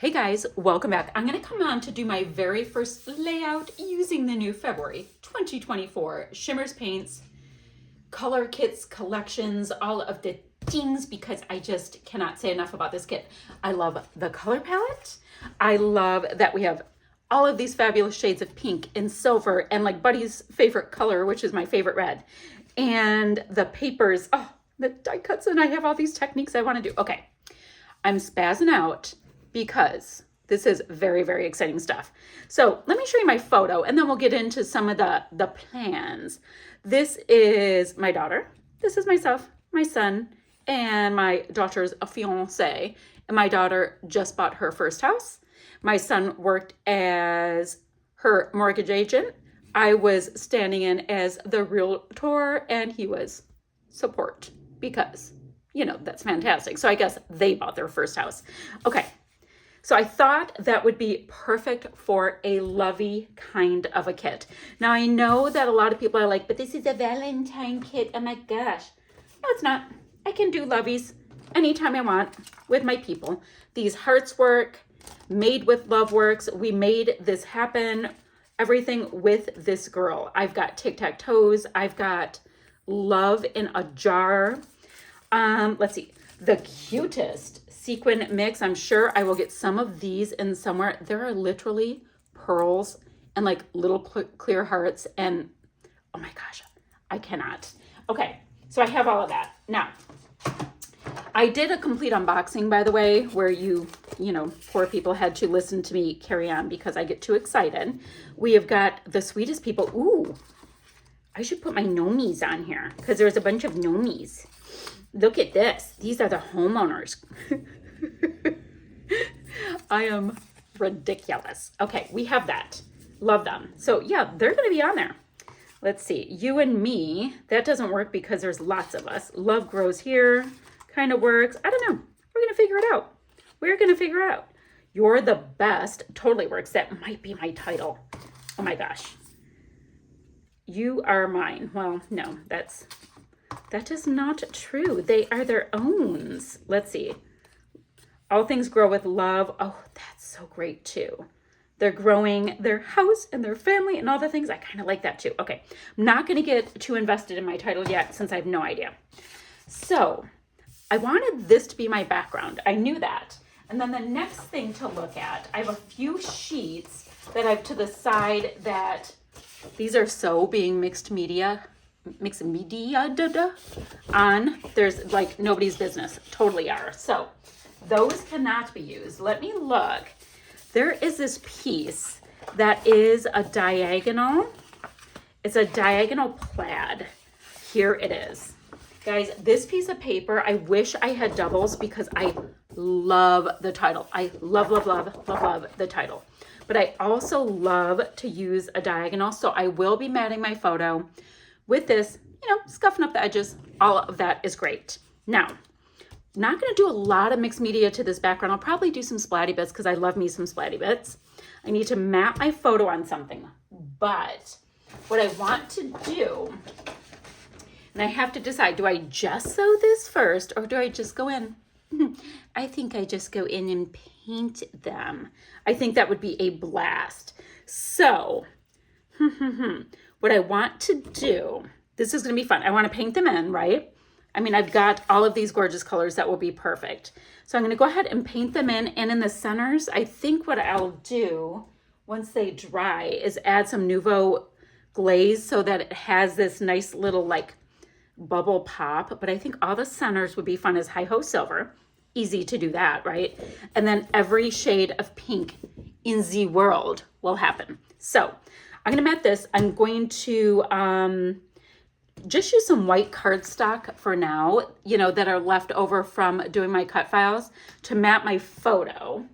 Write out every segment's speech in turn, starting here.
Hey guys, welcome back. I'm going to come on to do my very first layout using the new February 2024 Shimmerz Paints Color Kits collections, all of the things, because I just cannot say enough about this kit. I love the color palette. I love that we have all of these fabulous shades of pink and silver and like Buddy's favorite color, which is my favorite red. And the papers, oh, the die cuts, and I have all these techniques I want to do. Okay, I'm spazzing out because this is very, very exciting stuff. So let me show you my photo and then we'll get into some of the plans. This is my daughter. This is myself, my son, and my daughter's fiance. And my daughter just bought her first house. My son worked as her mortgage agent. I was standing in as the realtor and he was support because, you know, that's fantastic. So I guess they bought their first house. Okay. So I thought that would be perfect for a lovey kind of a kit. Now I know that a lot of people are like, but this is a Valentine kit. Oh my gosh. No, it's not. I can do loveys anytime I want with my people. These hearts work, made with love works. We made this happen. Everything with this girl. I've got tic-tac-toes. I've got love in a jar. Let's see. The cutest sequin mix. I'm sure I will get some of these in somewhere. There are literally pearls and like little clear hearts and oh my gosh, I cannot. Okay, so I have all of that. Now, I did a complete unboxing, by the way, where you know, poor people had to listen to me carry on because I get too excited. We have got the sweetest people. Ooh, I should put my nomies on here because there's a bunch of nomies. Look at this. These are the homeowners. I am ridiculous. Okay, we have that. Love them. So yeah, they're going to be on there. Let's see. You and me. That doesn't work because there's lots of us. Love grows here. Kind of works. I don't know. We're going to figure it out. We're going to figure it out. You're the best. Totally works. That might be my title. Oh my gosh. You are mine. Well, no, that is not true. They are their owns. Let's see. All things grow with love. Oh, that's so great too. They're growing their house and their family and all the things. I kind of like that too. Okay, I'm not going to get too invested in my title yet since I have no idea. So I wanted this to be my background. I knew that. And then the next thing to look at, I have a few sheets that I have to the side that these are so being mixed media on. There's like nobody's business. Totally are. So those cannot be used. Let me look. There is this piece that is a diagonal. It's a diagonal plaid. Here it is. Guys, this piece of paper, I wish I had doubles because I love the title. I love, love, love, love, love the title. But I also love to use a diagonal. So I will be matting my photo with this, you know, scuffing up the edges. All of that is great. Now, not going to do a lot of mixed media to this background. I'll probably do some splatty bits because I love me some splatty bits. I need to map my photo on something. But what I want to do, and I have to decide, do I just sew this first or do I just go in? I think I just go in and paint them. I think that would be a blast. So, what I want to do, this is going to be fun. I want to paint them in, right? I mean, I've got all of these gorgeous colors that will be perfect. So I'm going to go ahead and paint them in. And in the centers, I think what I'll do once they dry is add some Nouveau glaze so that it has this nice little like bubble pop. But I think all the centers would be fun as Hi-Ho Silver. Easy to do that, right? And then every shade of pink in the world will happen. So I'm going to mat this. I'm going to just use some white cardstock for now, you know, that are left over from doing my cut files to map my photo.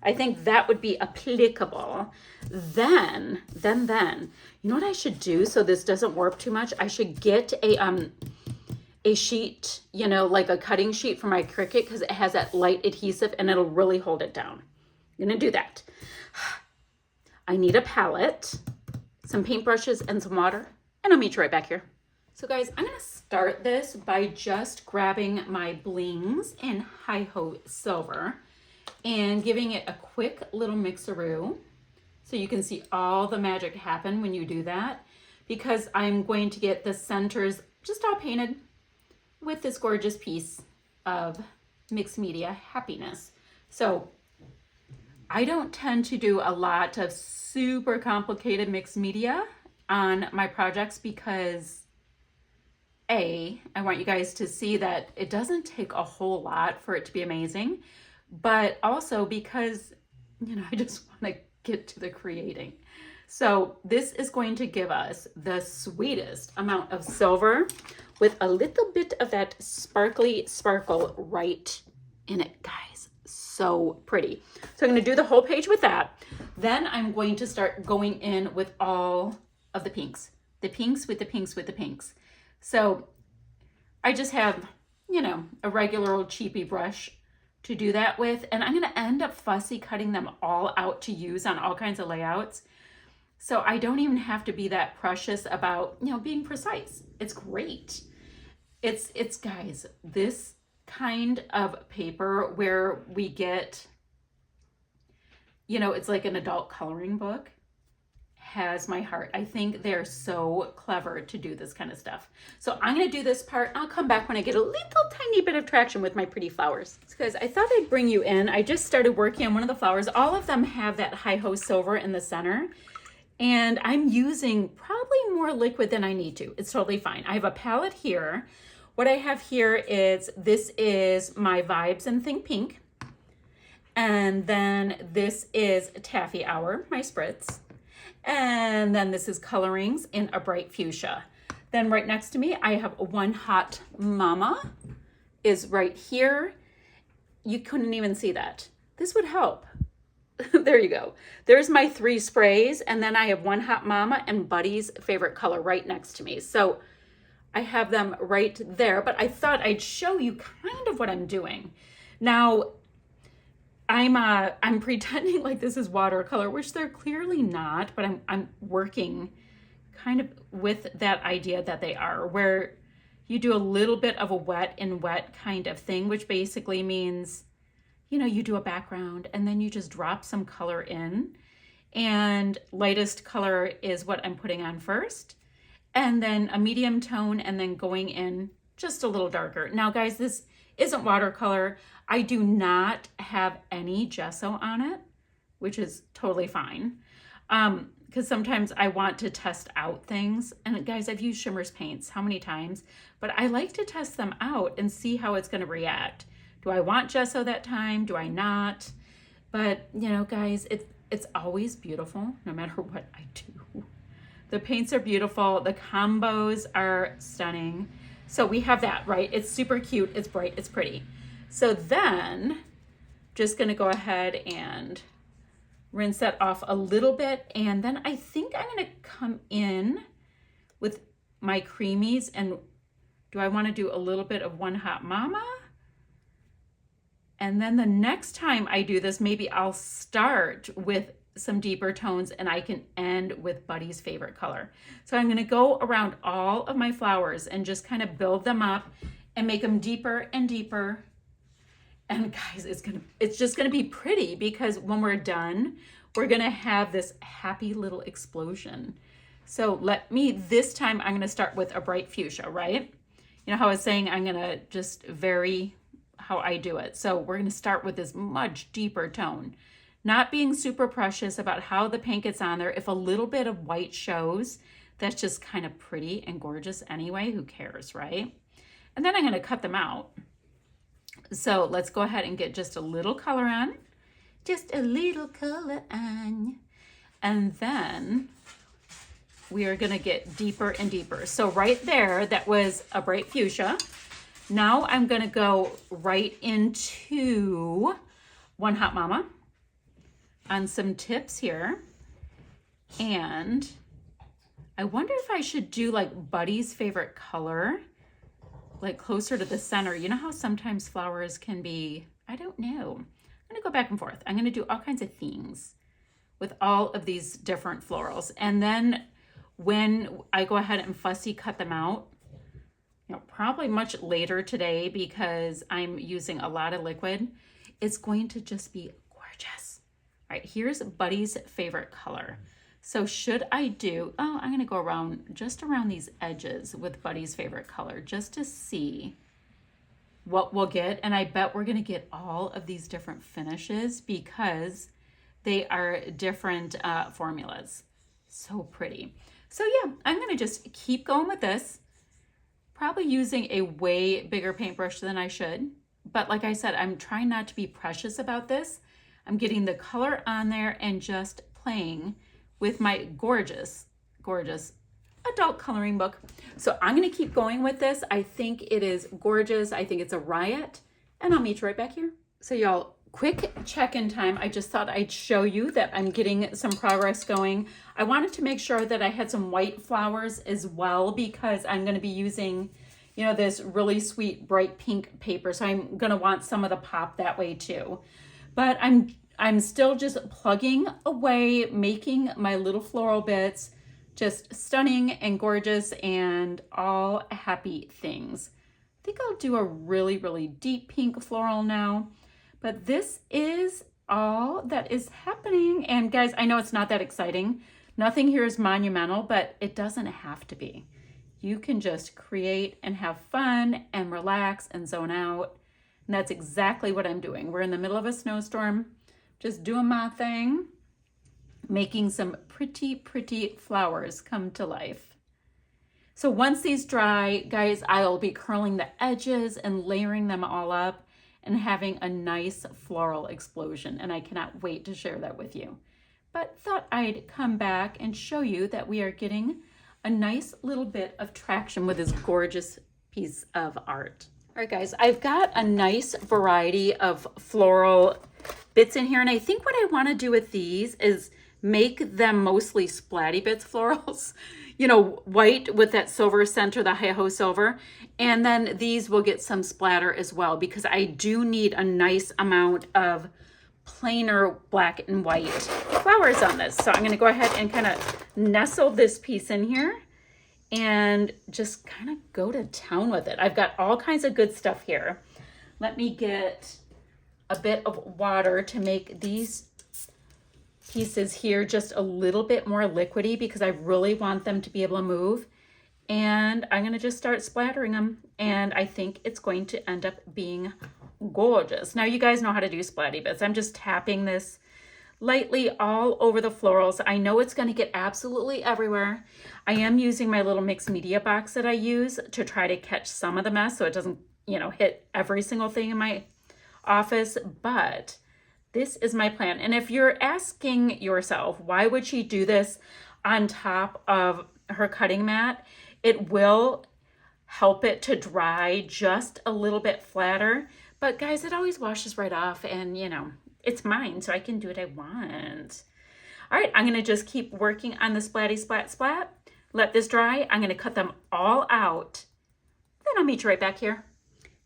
I think that would be applicable. Then, you know what I should do so this doesn't warp too much? I should get a sheet, you know, like a cutting sheet for my Cricut because it has that light adhesive and it'll really hold it down. I'm going to do that. I need a palette, some paintbrushes, and some water, and I'll meet you right back here. So guys, I'm going to start this by just grabbing my blings in Hi-Ho Silver and giving it a quick little mixeroo so you can see all the magic happen when you do that, because I'm going to get the centers just all painted with this gorgeous piece of mixed media happiness. So I don't tend to do a lot of super complicated mixed media on my projects because I want you guys to see that it doesn't take a whole lot for it to be amazing, but also because, I just want to get to the creating. So this is going to give us the sweetest amount of silver with a little bit of that sparkly sparkle right in it, guys. So pretty. So I'm going to do the whole page with that. Then I'm going to start going in with all of the pinks with the pinks. So I just have, a regular old cheapy brush to do that with. And I'm going to end up fussy cutting them all out to use on all kinds of layouts. So I don't even have to be that precious about, being precise. It's great. It's guys, this kind of paper where we get, it's like an adult coloring book, has my heart. I think they're so clever to do this kind of stuff. So I'm going to do this part. I'll come back when I get a little tiny bit of traction with my pretty flowers. So guys, I thought I'd bring you in. I just started working on one of the flowers. All of them have that hi-ho silver in the center. And I'm using probably more liquid than I need to. It's totally fine. I have a palette here. What I have here is, this is my Vibes and Think Pink. And then this is Taffy Hour, my spritz. And then this is Colorings in a bright fuchsia. Then right next to me, I have One Hot Mama is right here. You couldn't even see that. This would help. There you go. There's my 3 sprays. And then I have One Hot Mama and Buddy's favorite color right next to me. So I have them right there, but I thought I'd show you kind of what I'm doing. Now, I'm pretending like this is watercolor, which they're clearly not, but I'm working kind of with that idea that they are, where you do a little bit of a wet in wet kind of thing, which basically means, you do a background and then you just drop some color in, and lightest color is what I'm putting on first, and then a medium tone, and then going in just a little darker. Now guys, this isn't watercolor. I do not have any gesso on it, which is totally fine. Because sometimes I want to test out things. And guys, I've used Shimmerz paints how many times, but I like to test them out and see how it's going to react. Do I want gesso that time? Do I not? But, guys, it's always beautiful no matter what I do. The paints are beautiful. The combos are stunning. So we have that, right? It's super cute. It's bright. It's pretty. So then just going to go ahead and rinse that off a little bit. And then I think I'm going to come in with my creamies. And do I want to do a little bit of One Hot Mama? And then the next time I do this, maybe I'll start with some deeper tones and I can end with Buddy's favorite color. So I'm going to go around all of my flowers and just kind of build them up and make them deeper and deeper. And guys, it's just going to be pretty, because when we're done, we're going to have this happy little explosion. So this time I'm going to start with a bright fuchsia, right? How I was saying, I'm going to just vary how I do it. So we're going to start with this much deeper tone. Not being super precious about how the paint gets on there. If a little bit of white shows, that's just kind of pretty and gorgeous anyway. Who cares, right? And then I'm going to cut them out. So let's go ahead and get just a little color on. Just a little color on. And then we are going to get deeper and deeper. So right there, that was a bright fuchsia. Now I'm going to go right into One Hot Mama on some tips here. And I wonder if I should do like Buddy's favorite color, like closer to the center. You know how sometimes flowers can be, I don't know. I'm going to go back and forth. I'm going to do all kinds of things with all of these different florals. And then when I go ahead and fussy cut them out, probably much later today because I'm using a lot of liquid, it's going to just be gorgeous. All right, here's Buddy's favorite color. So should I do, oh, I'm gonna go around, just around these edges with Buddy's favorite color, just to see what we'll get. And I bet we're gonna get all of these different finishes because they are different formulas. So pretty. So yeah, I'm gonna just keep going with this. Probably using a way bigger paintbrush than I should. But like I said, I'm trying not to be precious about this. I'm getting the color on there and just playing with my gorgeous, gorgeous adult coloring book. So I'm gonna keep going with this. I think it is gorgeous. I think it's a riot. And I'll meet you right back here. So y'all, quick check-in time. I just thought I'd show you that I'm getting some progress going. I wanted to make sure that I had some white flowers as well because I'm going to be using, you know, this really sweet bright pink paper. So I'm going to want some of the pop that way too. But I'm still just plugging away, making my little floral bits just stunning and gorgeous and all happy things. I think I'll do a really, really deep pink floral now. But this is all that is happening. And guys, I know it's not that exciting. Nothing here is monumental, but it doesn't have to be. You can just create and have fun and relax and zone out. And that's exactly what I'm doing. We're in the middle of a snowstorm, just doing my thing, making some pretty, pretty flowers come to life. So once these dry, guys, I'll be curling the edges and layering them all up and having a nice floral explosion. And I cannot wait to share that with you. But thought I'd come back and show you that we are getting a nice little bit of traction with this gorgeous piece of art. All right, guys, I've got a nice variety of floral bits in here. And I think what I want to do with these is make them mostly splatty bits florals. You know, white with that silver center, the hi-ho silver. And then these will get some splatter as well because I do need a nice amount of plainer black and white flowers on this. So I'm going to go ahead and kind of nestle this piece in here and just kind of go to town with it. I've got all kinds of good stuff here. Let me get a bit of water to make these pieces here just a little bit more liquidy because I really want them to be able to move. And I'm going to just start splattering them. And I think it's going to end up being gorgeous. Now you guys know how to do splatty bits. I'm just tapping this lightly all over the florals. I know it's going to get absolutely everywhere. I am using my little mixed media box that I use to try to catch some of the mess so it doesn't, you know, hit every single thing in my office. But this is my plan. And if you're asking yourself, why would she do this on top of her cutting mat? It will help it to dry just a little bit flatter. But guys, it always washes right off and, you know, it's mine, so I can do what I want. All right, I'm going to just keep working on the splatty splat splat. Let this dry. I'm going to cut them all out. Then I'll meet you right back here.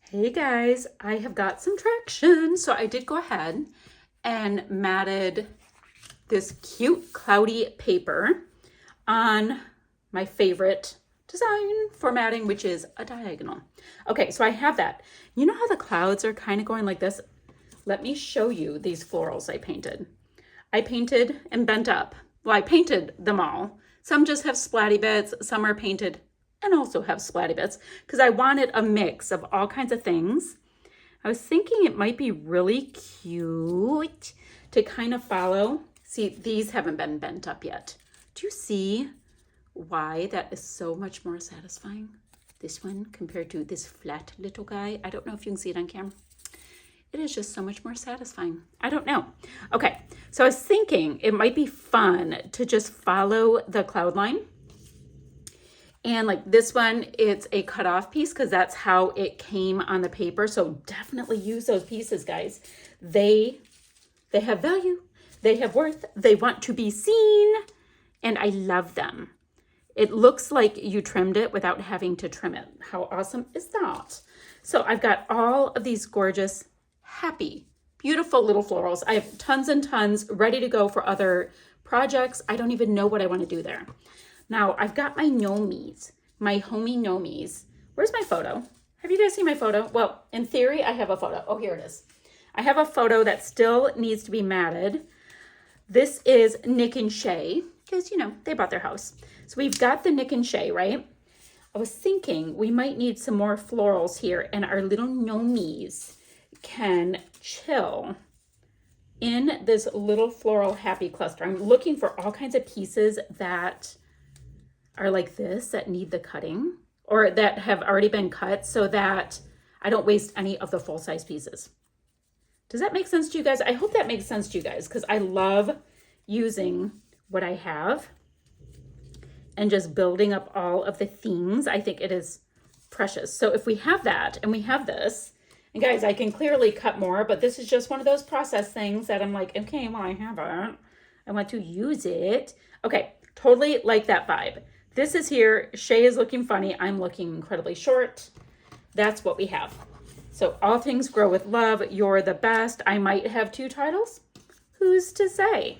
Hey guys, I have got some traction. So I did go ahead and matted this cute cloudy paper on my favorite design for matting, which is a diagonal. Okay, so I have that. You know how the clouds are kind of going like this? Let me show you these florals I painted. I painted and bent up. Well, I painted them all. Some just have splatty bits, some are painted and also have splatty bits because I wanted a mix of all kinds of things. I was thinking it might be really cute to kind of follow. See, these haven't been bent up yet. Do you see why that is so much more satisfying? This one compared to this flat little guy. I don't know if you can see it on camera. It is just so much more satisfying. I don't know. Okay, so I was thinking it might be fun to just follow the cloud line. And like this one, it's a cutoff piece because that's how it came on the paper. So definitely use those pieces, guys. They have value, they have worth, they want to be seen, and I love them. It looks like you trimmed it without having to trim it. How awesome is that? So I've got all of these gorgeous, happy, beautiful little florals. I have tons and tons ready to go for other projects. I don't even know what I want to do there. Now I've got my gnomies, my homey gnomies. Where's my photo? Have you guys seen my photo? Well, in theory, I have a photo. Oh, here it is. I have a photo that still needs to be matted. This is Nick and Shay, because, you know, they bought their house. So we've got the Nick and Shay, right? I was thinking we might need some more florals here, and our little gnomies can chill in this little floral happy cluster. I'm looking for all kinds of pieces that are like this, that need the cutting, or that have already been cut, so that I don't waste any of the full-size pieces. Does that make sense to you guys? I hope that makes sense to you guys, because I love using what I have and just building up all of the things. I think it is precious. So if we have that and we have this, and guys, I can clearly cut more, but this is just one of those process things that I'm like, okay, well, I have it. I want to use it. Okay, totally like that vibe. This is here. Shay is looking funny. I'm looking incredibly short. That's what we have. So all things grow with love. You're the best. I might have 2 titles. Who's to say?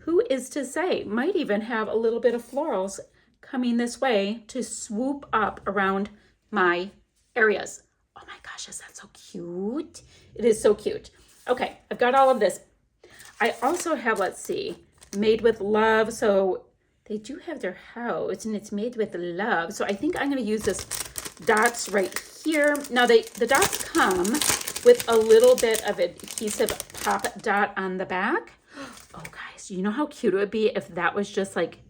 Who is to say? Might even have a little bit of florals coming this way to swoop up around my areas. Oh my gosh, is that so cute? It is so cute. Okay, I've got all of this. I also have, let's see, made with love. So they do have their house and it's made with love. So I think I'm going to use this dots right here. Now the dots come with a little bit of adhesive pop dot on the back. Oh guys, you know how cute it would be if that was just like,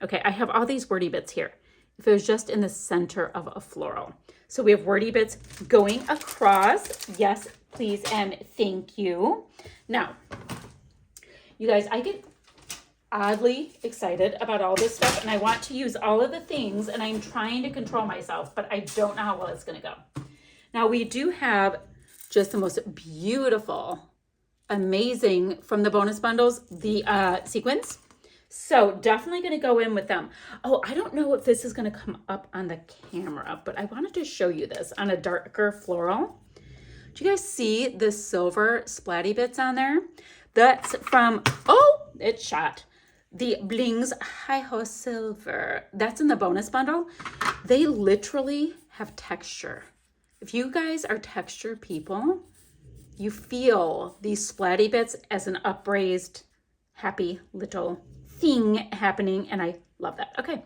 okay, I have all these wordy bits here. If it was just in the center of a floral. So we have wordy bits going across. Yes, please, and thank you. Now, you guys, I get oddly excited about all this stuff, and I want to use all of the things, and I'm trying to control myself, but I don't know how well it's going to go. Now, we do have just the most beautiful, amazing, from the bonus bundles, the sequins. So definitely going to go in with them. Oh, I don't know if this is going to come up on the camera, but I wanted to show you this on a darker floral. Do you guys see the silver splatty bits on there? That's from, oh, it's shot. The Blings Hi-Ho Silver. That's in the bonus bundle. They literally have texture. If you guys are texture people, you feel these splatty bits as an upraised, happy little thing happening, and I love that. Okay,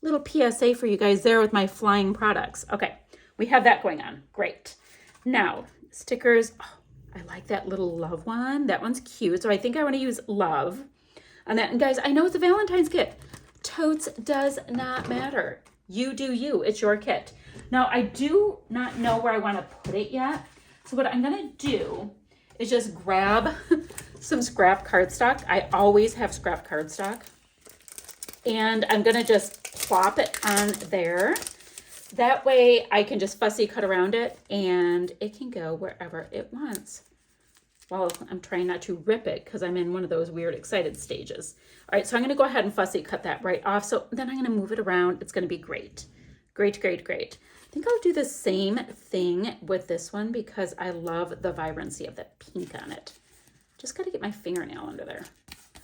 little PSA for you guys there with my flying products. Okay, we have that going on. Great. Now, stickers. Oh, I like that little love one. That one's cute. So I think I want to use love on that. And guys, I know it's a Valentine's kit. Totes does not matter. You do you. It's your kit. Now, I do not know where I want to put it yet. So what I'm going to do is just grab some scrap cardstock. I always have scrap cardstock. And I'm going to just plop it on there. That way I can just fussy cut around it and it can go wherever it wants. Well, I'm trying not to rip it because I'm in one of those weird excited stages. All right, so I'm going to go ahead and fussy cut that right off. So then I'm going to move it around. It's going to be great. Great, great, great. I think I'll do the same thing with this one because I love the vibrancy of that pink on it. Just got to get my fingernail under there.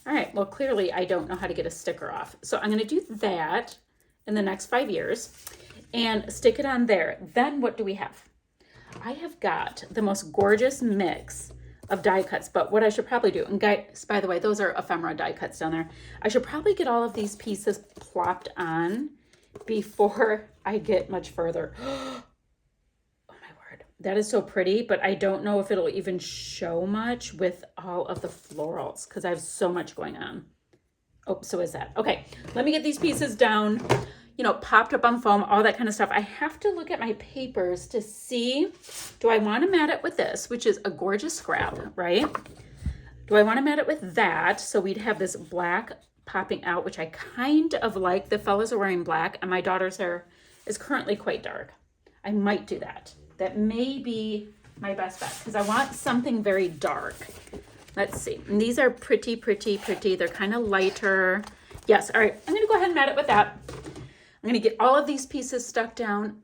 All right, well, clearly I don't know how to get a sticker off. So I'm going to do that in the next 5 years and stick it on there. Then what do we have? I have got the most gorgeous mix of die cuts, but what I should probably do, and guys, by the way, those are ephemera die cuts down there. I should probably get all of these pieces plopped on before I get much further. Oh my word, that is so pretty, but I don't know if it'll even show much with all of the florals because I have so much going on. Oh, so is that. Okay, let me get these pieces down, you know, popped up on foam, all that kind of stuff. I have to look at my papers to see, do I want to mat it with this, which is a gorgeous scrap, right? Do I want to mat it with that? So we'd have this black popping out, which I kind of like. The fellas are wearing black and my daughter's hair is currently quite dark. I might do that. That may be my best bet because I want something very dark. Let's see. And these are pretty, pretty, pretty. They're kind of lighter. Yes. All right. I'm going to go ahead and mat it with that. I'm going to get all of these pieces stuck down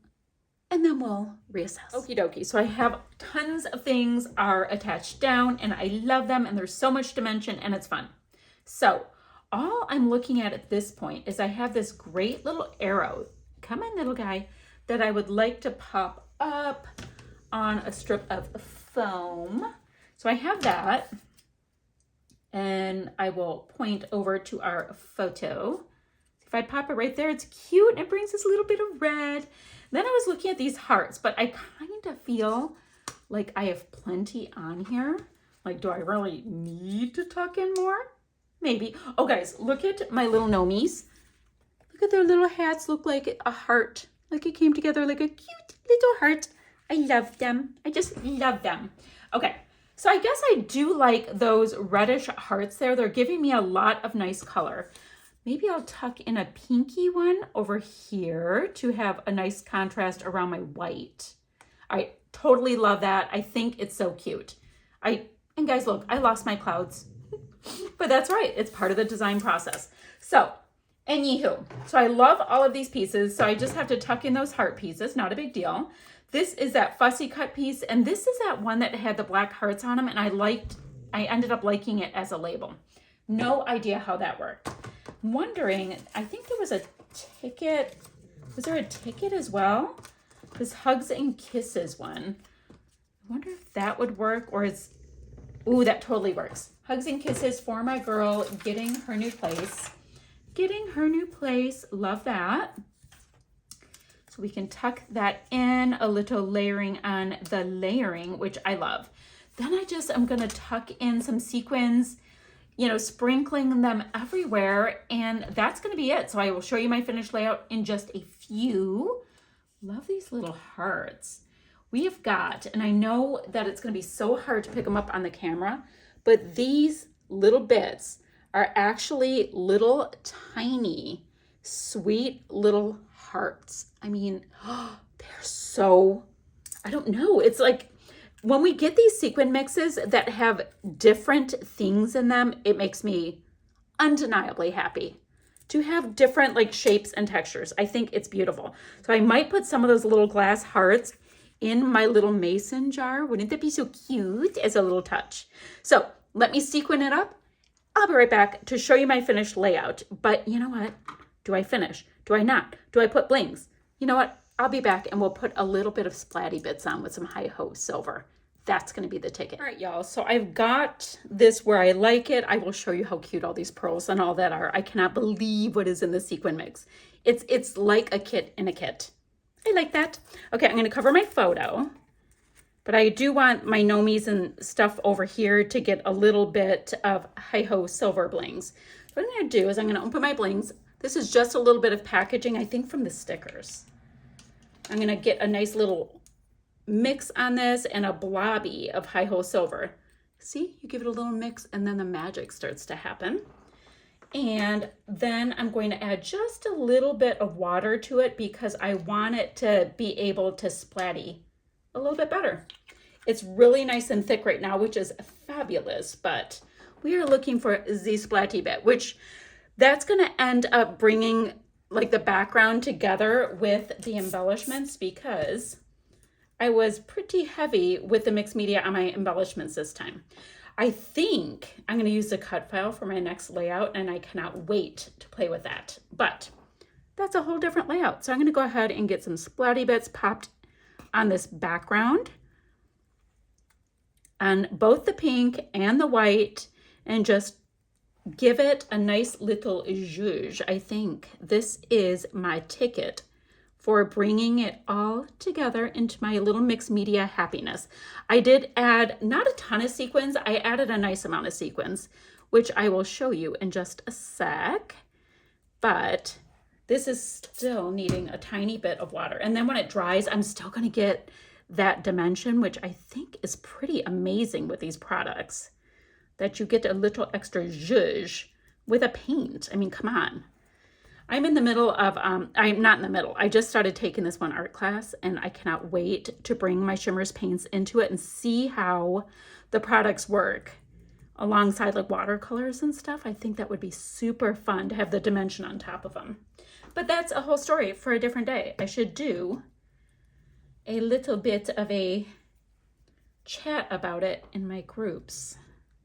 and then we'll reassess. Okie dokie. So I have tons of things are attached down and I love them and there's so much dimension and it's fun. So all I'm looking at this point is I have this great little arrow. Come on, little guy, that I would like to pop up on a strip of foam. So I have that. And I will point over to our photo. If I pop it right there, it's cute. It brings this little bit of red. Then I was looking at these hearts, but I kind of feel like I have plenty on here. Like, do I really need to tuck in more? Maybe. Oh, guys, look at my little gnomies. Look at their little hats. Look like a heart. Like it came together like a cute little heart. I love them. I just love them. Okay. So I guess I do like those reddish hearts there. They're giving me a lot of nice color. Maybe I'll tuck in a pinky one over here to have a nice contrast around my white. I totally love that. I think it's so cute. And guys, look, I lost my clouds. But that's right. It's part of the design process. So, anywho. So I love all of these pieces. So I just have to tuck in those heart pieces. Not a big deal. This is that fussy cut piece, and this is that one that had the black hearts on them, and I ended up liking it as a label. No idea how that worked. I'm wondering, I think there was a ticket. Was there a ticket as well? This Hugs and Kisses one. I wonder if that would work, or ooh, that totally works. Hugs and Kisses for my girl, getting her new place. Getting her new place, love that. We can tuck that in, a little layering on the layering, which I love. Then I'm going to tuck in some sequins, sprinkling them everywhere, and that's going to be it. So I will show you my finished layout in just a few. Love these little hearts. We have got, and I know that it's going to be so hard to pick them up on the camera, but these little bits are actually little tiny, sweet little hearts. I mean, they're so, I don't know. It's like when we get these sequin mixes that have different things in them, it makes me undeniably happy to have different like shapes and textures. I think it's beautiful. So I might put some of those little glass hearts in my little mason jar. Wouldn't that be so cute as a little touch? So let me sequin it up. I'll be right back to show you my finished layout. But you know what? Do I finish? Do I not? Do I put blings? You know what? I'll be back and we'll put a little bit of splatty bits on with some hi-ho silver. That's going to be the ticket. All right, y'all. So I've got this where I like it. I will show you how cute all these pearls and all that are. I cannot believe what is in the sequin mix. It's like a kit in a kit. I like that. Okay, I'm going to cover my photo. But I do want my nomies and stuff over here to get a little bit of hi-ho silver blings. What I'm going to do is I'm going to open my blings. This is just a little bit of packaging, I think from the stickers. I'm going to get a nice little mix on this and a blobby of hi-ho silver. See, you give it a little mix and then the magic starts to happen. And then I'm going to add just a little bit of water to it because I want it to be able to splatty a little bit better. It's really nice and thick right now, which is fabulous, but we are looking for the splatty bit, which that's going to end up bringing like the background together with the embellishments because I was pretty heavy with the mixed media on my embellishments this time. I think I'm going to use the cut file for my next layout and I cannot wait to play with that. But that's a whole different layout. So I'm going to go ahead and get some splatty bits popped on this background on both the pink and the white and just give it a nice little zhuzh. I think this is my ticket for bringing it all together into my little mixed media happiness. I did add not a ton of sequins. I added a nice amount of sequins, which I will show you in just a sec. But this is still needing a tiny bit of water. And then when it dries, I'm still going to get that dimension, which I think is pretty amazing with these products, that you get a little extra zhuzh with a paint. I mean, come on. I'm in the middle of, I'm not in the middle. I just started taking this one art class and I cannot wait to bring my Shimmerz paints into it and see how the products work alongside like watercolors and stuff. I think that would be super fun to have the dimension on top of them. But that's a whole story for a different day. I should do a little bit of a chat about it in my groups.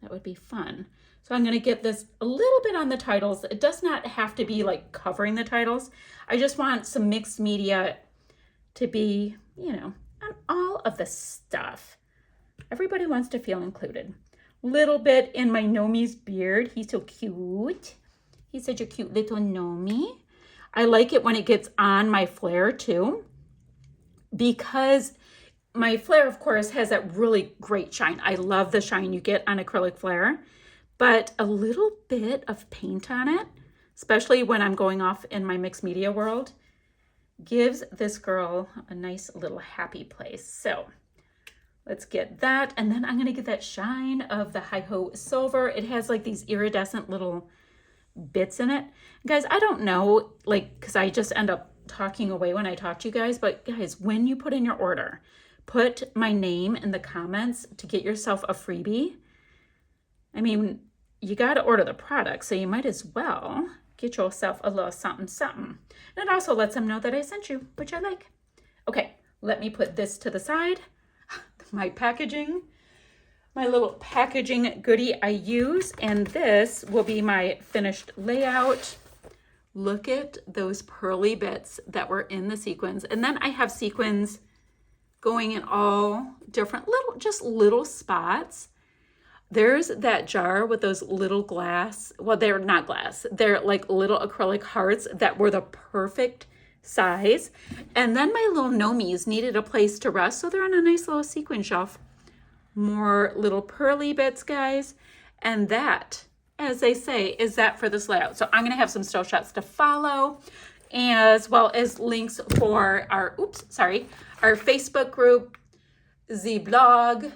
That would be fun. So I'm going to get this a little bit on the titles. It does not have to be like covering the titles. I just want some mixed media to be, you know, on all of the stuff. Everybody wants to feel included. Little bit in my Nomi's beard. He's so cute. He's such a cute little Nomi. I like it when it gets on my flare too, because my flare, of course, has that really great shine. I love the shine you get on acrylic flare, but a little bit of paint on it, especially when I'm going off in my mixed media world, gives this girl a nice little happy place. So let's get that. And then I'm going to get that shine of the Hi-Ho Silver. It has like these iridescent little bits in it. Guys, I don't know, like, because I just end up talking away when I talk to you guys, but guys, when you put in your order, put my name in the comments to get yourself a freebie. I mean, you got to order the product, so you might as well get yourself a little something, something. And it also lets them know that I sent you, which I like. Okay, let me put this to the side. My packaging, my little packaging goodie I use, and this will be my finished layout. Look at those pearly bits that were in the sequins. And then I have sequins going in all different little spots. There's that jar with those little glass, well, they're not glass, they're like little acrylic hearts that were the perfect size. And then my little Nomis needed a place to rest, so they're on a nice little sequin shelf. More little pearly bits, guys. And that, as they say, is that for this layout. So I'm going to have some still shots to follow, as well as links for our Facebook group, the blog,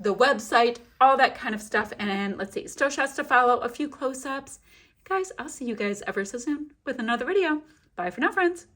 the website, all that kind of stuff. And let's see, still shots to follow, a few close-ups. Guys, I'll see you guys ever so soon with another video. Bye for now, friends.